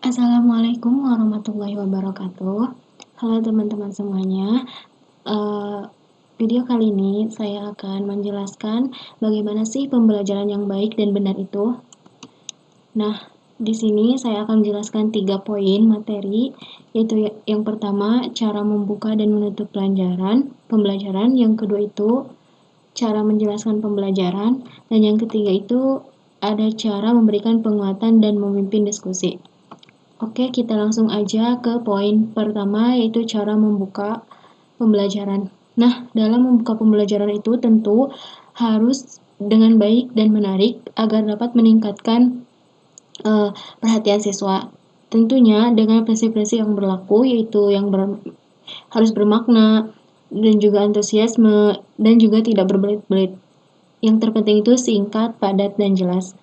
Assalamualaikum warahmatullahi wabarakatuh. Halo teman-teman semuanya. Video kali ini saya akan menjelaskan bagaimana sih pembelajaran yang baik dan benar itu. Nah, di sini saya akan menjelaskan 3 poin materi, yaitu yang pertama, cara membuka dan menutup pembelajaran. Yang kedua itu, cara menjelaskan pembelajaran. Dan yang ketiga itu, ada cara memberikan penguatan dan memimpin diskusi. Oke, kita langsung aja ke poin pertama, yaitu cara membuka pembelajaran. Nah, dalam membuka pembelajaran itu tentu harus dengan baik dan menarik agar dapat meningkatkan perhatian siswa. Tentunya dengan prinsip-prinsip yang berlaku, yaitu yang harus bermakna dan juga antusiasme dan juga tidak berbelit-belit. Yang terpenting itu singkat, padat, dan jelas.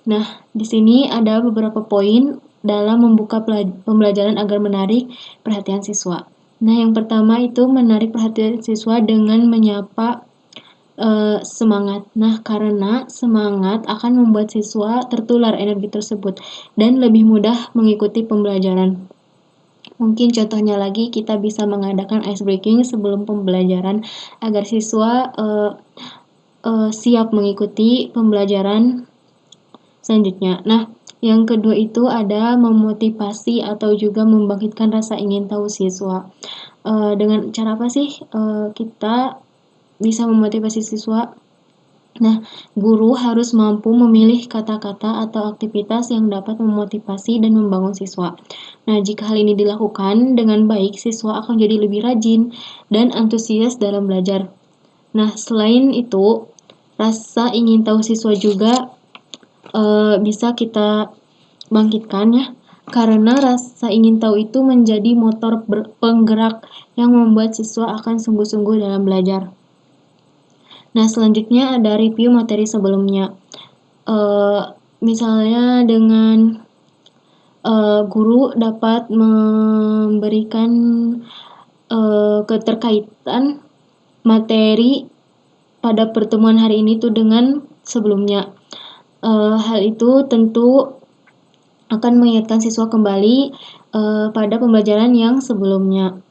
Nah, di sini ada beberapa poin dalam membuka pembelajaran agar menarik perhatian siswa. Nah, yang pertama itu menarik perhatian siswa dengan menyapa semangat. Nah, karena semangat akan membuat siswa tertular energi tersebut dan lebih mudah mengikuti pembelajaran. Mungkin contohnya lagi, kita bisa mengadakan ice breaking sebelum pembelajaran agar siswa siap mengikuti pembelajaran selanjutnya. Nah, yang kedua itu ada memotivasi atau juga membangkitkan rasa ingin tahu siswa. Dengan cara apa sih kita bisa memotivasi siswa? Nah, guru harus mampu memilih kata-kata atau aktivitas yang dapat memotivasi dan membangun siswa. Nah, jika hal ini dilakukan dengan baik, siswa akan jadi lebih rajin dan antusias dalam belajar. Nah, selain itu, rasa ingin tahu siswa juga bisa kita bangkitkan ya, karena rasa ingin tahu itu menjadi motor penggerak yang membuat siswa akan sungguh-sungguh dalam belajar. Nah, selanjutnya ada review materi sebelumnya. Misalnya dengan guru dapat memberikan keterkaitan materi pada pertemuan hari ini tuh dengan sebelumnya. Hal itu tentu akan mengingatkan siswa kembali pada pembelajaran yang sebelumnya.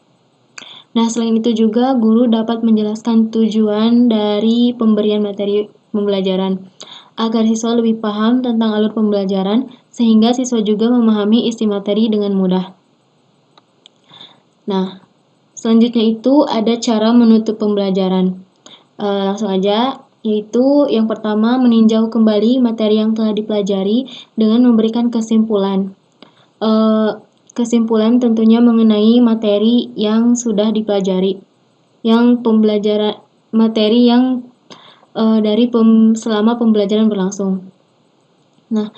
Nah, selain itu juga guru dapat menjelaskan tujuan dari pemberian materi pembelajaran agar siswa lebih paham tentang alur pembelajaran sehingga siswa juga memahami isi materi dengan mudah. Nah, selanjutnya itu ada cara menutup pembelajaran. Langsung aja, yaitu yang pertama meninjau kembali materi yang telah dipelajari dengan memberikan kesimpulan. Kesimpulan tentunya mengenai materi yang sudah dipelajari, yang pembelajaran materi yang selama pembelajaran berlangsung. Nah,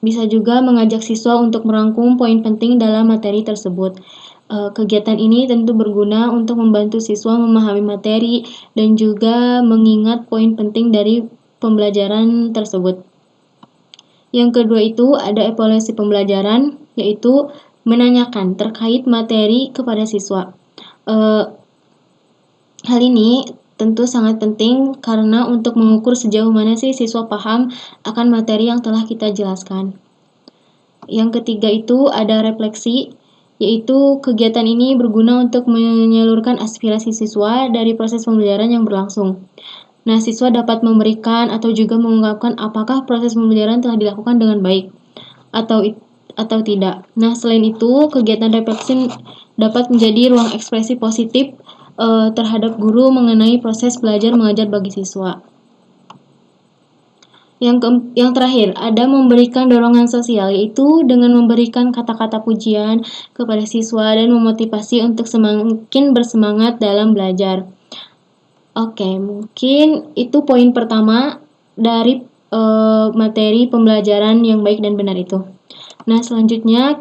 bisa juga mengajak siswa untuk merangkum poin penting dalam materi tersebut. Kegiatan ini tentu berguna untuk membantu siswa memahami materi dan juga mengingat poin penting dari pembelajaran tersebut. Yang kedua itu ada evaluasi pembelajaran, yaitu menanyakan terkait materi kepada siswa. Hal ini tentu sangat penting karena untuk mengukur sejauh mana sih siswa paham akan materi yang telah kita jelaskan. Yang ketiga itu ada refleksi, yaitu kegiatan ini berguna untuk menyalurkan aspirasi siswa dari proses pembelajaran yang berlangsung. Nah, siswa dapat memberikan atau juga mengungkapkan apakah proses pembelajaran telah dilakukan dengan baik atau tidak. Nah, selain itu, kegiatan refleksi dapat menjadi ruang ekspresi positif terhadap guru mengenai proses belajar mengajar bagi siswa. Yang terakhir, ada memberikan dorongan sosial, yaitu dengan memberikan kata-kata pujian kepada siswa dan memotivasi untuk semakin bersemangat dalam belajar. Oke, mungkin itu poin pertama dari materi pembelajaran yang baik dan benar itu. Nah, selanjutnya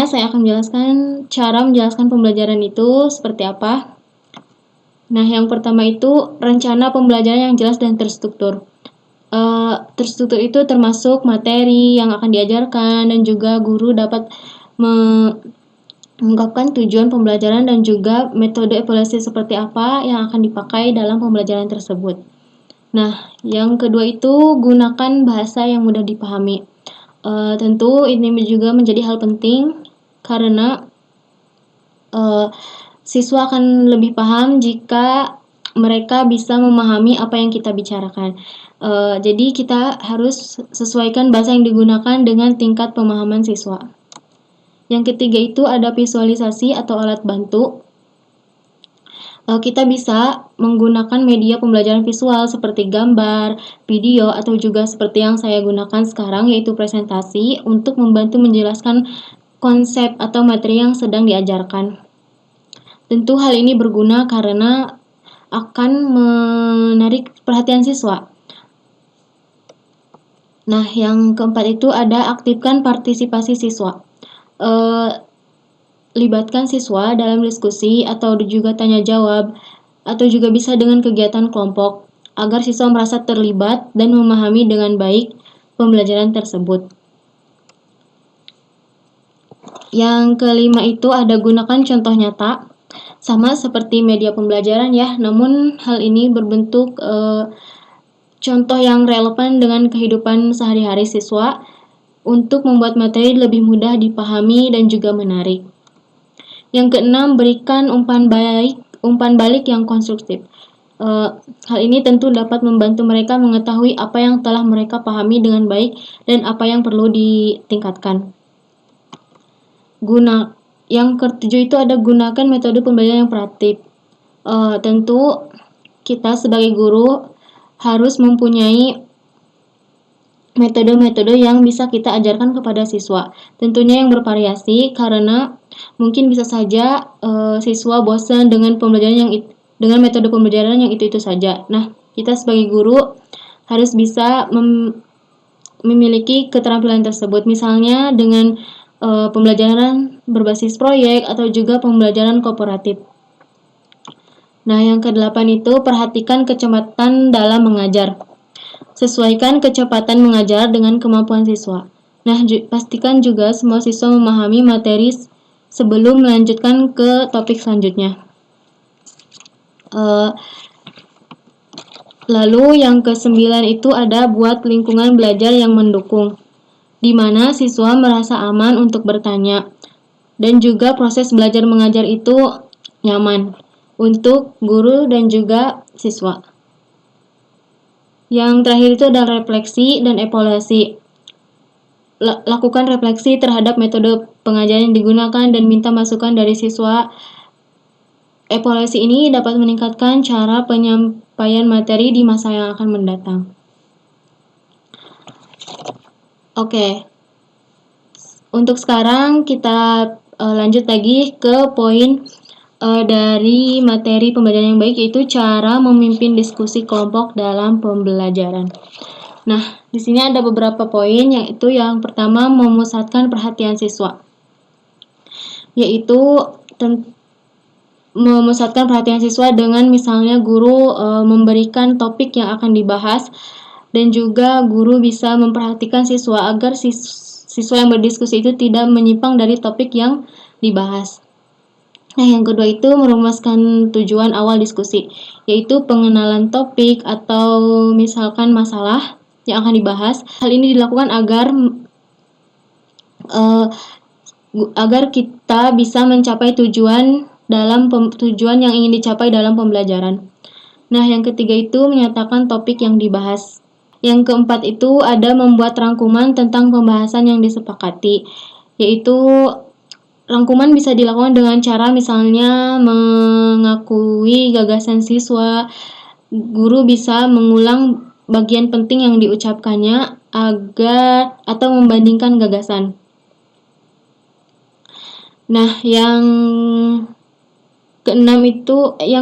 saya akan menjelaskan cara menjelaskan pembelajaran itu seperti apa. Nah, yang pertama itu rencana pembelajaran yang jelas dan terstruktur. Terstruktur itu termasuk materi yang akan diajarkan dan juga guru dapat mengungkapkan tujuan pembelajaran dan juga metode evaluasi seperti apa yang akan dipakai dalam pembelajaran tersebut. Nah, yang kedua itu gunakan bahasa yang mudah dipahami. Tentu ini juga menjadi hal penting karena siswa akan lebih paham jika mereka bisa memahami apa yang kita bicarakan. Jadi kita harus sesuaikan bahasa yang digunakan dengan tingkat pemahaman siswa. Yang ketiga itu ada visualisasi atau alat bantu. Kita bisa menggunakan media pembelajaran visual seperti gambar, video, atau juga seperti yang saya gunakan sekarang yaitu presentasi untuk membantu menjelaskan konsep atau materi yang sedang diajarkan. Tentu hal ini berguna karena akan menarik perhatian siswa. Nah, yang keempat itu ada aktifkan partisipasi siswa. Libatkan siswa dalam diskusi atau juga tanya jawab, atau juga bisa dengan kegiatan kelompok, agar siswa merasa terlibat dan memahami dengan baik pembelajaran tersebut. Yang kelima itu ada gunakan contoh nyata, sama seperti media pembelajaran ya, namun hal ini berbentuk contoh yang relevan dengan kehidupan sehari-hari siswa untuk membuat materi lebih mudah dipahami dan juga menarik. Yang keenam, berikan umpan balik yang konstruktif. Hal ini tentu dapat membantu mereka mengetahui apa yang telah mereka pahami dengan baik dan apa yang perlu ditingkatkan. Yang ketujuh itu ada gunakan metode pembelajaran yang praktik. Tentu kita sebagai guru harus mempunyai metode-metode yang bisa kita ajarkan kepada siswa. Tentunya yang bervariasi karena mungkin bisa saja siswa bosan dengan dengan metode pembelajaran yang itu saja. Nah, kita sebagai guru harus bisa memiliki keterampilan tersebut. Misalnya dengan pembelajaran berbasis proyek atau juga pembelajaran kooperatif. Nah, yang kedelapan itu perhatikan kecepatan dalam mengajar. Sesuaikan kecepatan mengajar dengan kemampuan siswa. Nah, pastikan juga semua siswa memahami materi sebelum melanjutkan ke topik selanjutnya. Lalu yang ke-9 itu ada buat lingkungan belajar yang mendukung, di mana siswa merasa aman untuk bertanya, dan juga proses belajar mengajar itu nyaman untuk guru dan juga siswa. Yang terakhir itu adalah refleksi dan evaluasi. Lakukan refleksi terhadap metode pengajaran yang digunakan dan minta masukan dari siswa. Evaluasi ini dapat meningkatkan cara penyampaian materi di masa yang akan mendatang. Oke. Untuk sekarang kita lanjut lagi ke poin dari materi pembelajaran yang baik, yaitu cara memimpin diskusi kelompok dalam pembelajaran. Nah, di sini ada beberapa poin, yaitu yang pertama memusatkan perhatian siswa, yaitu memusatkan perhatian siswa dengan misalnya guru memberikan topik yang akan dibahas dan juga guru bisa memperhatikan siswa agar siswa yang berdiskusi itu tidak menyimpang dari topik yang dibahas. Nah, yang kedua itu merumuskan tujuan awal diskusi, yaitu pengenalan topik atau misalkan masalah yang akan dibahas. Hal ini dilakukan agar kita bisa mencapai tujuan yang ingin dicapai dalam pembelajaran. Nah, yang ketiga itu menyatakan topik yang dibahas. Yang keempat itu ada membuat rangkuman tentang pembahasan yang disepakati, yaitu rangkuman bisa dilakukan dengan cara misalnya mengakui gagasan siswa. Guru bisa mengulang bagian penting yang diucapkannya atau membandingkan gagasan. Nah, yang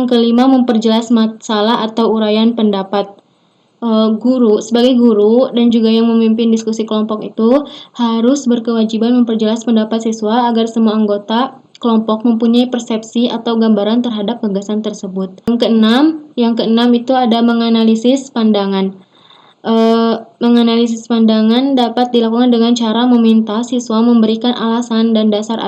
kelima memperjelas masalah atau uraian pendapat. Sebagai guru dan juga yang memimpin diskusi kelompok itu harus berkewajiban memperjelas pendapat siswa agar semua anggota kelompok mempunyai persepsi atau gambaran terhadap gagasan tersebut. Yang keenam itu ada menganalisis pandangan. Menganalisis pandangan dapat dilakukan dengan cara meminta siswa memberikan alasan dan dasar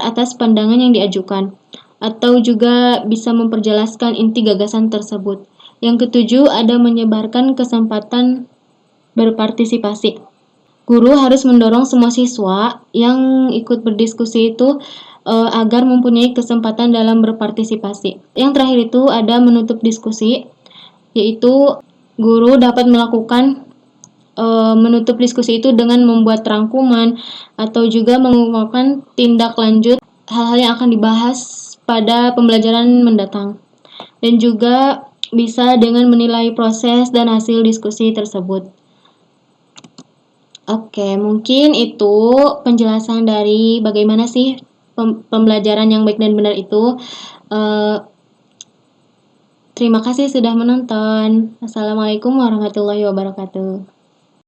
atas pandangan yang diajukan, atau juga bisa memperjelaskan inti gagasan tersebut. Yang ketujuh ada menyebarkan kesempatan berpartisipasi. Guru harus mendorong semua siswa yang ikut berdiskusi itu agar mempunyai kesempatan dalam berpartisipasi. Yang terakhir itu ada menutup diskusi, yaitu guru dapat melakukan menutup diskusi itu dengan membuat rangkuman atau juga mengungkapkan tindak lanjut hal-hal yang akan dibahas pada pembelajaran mendatang. Dan juga bisa dengan menilai proses dan hasil diskusi tersebut. Oke, mungkin itu penjelasan dari bagaimana sih pembelajaran yang baik dan benar itu. Terima kasih sudah menonton. Assalamualaikum warahmatullahi wabarakatuh.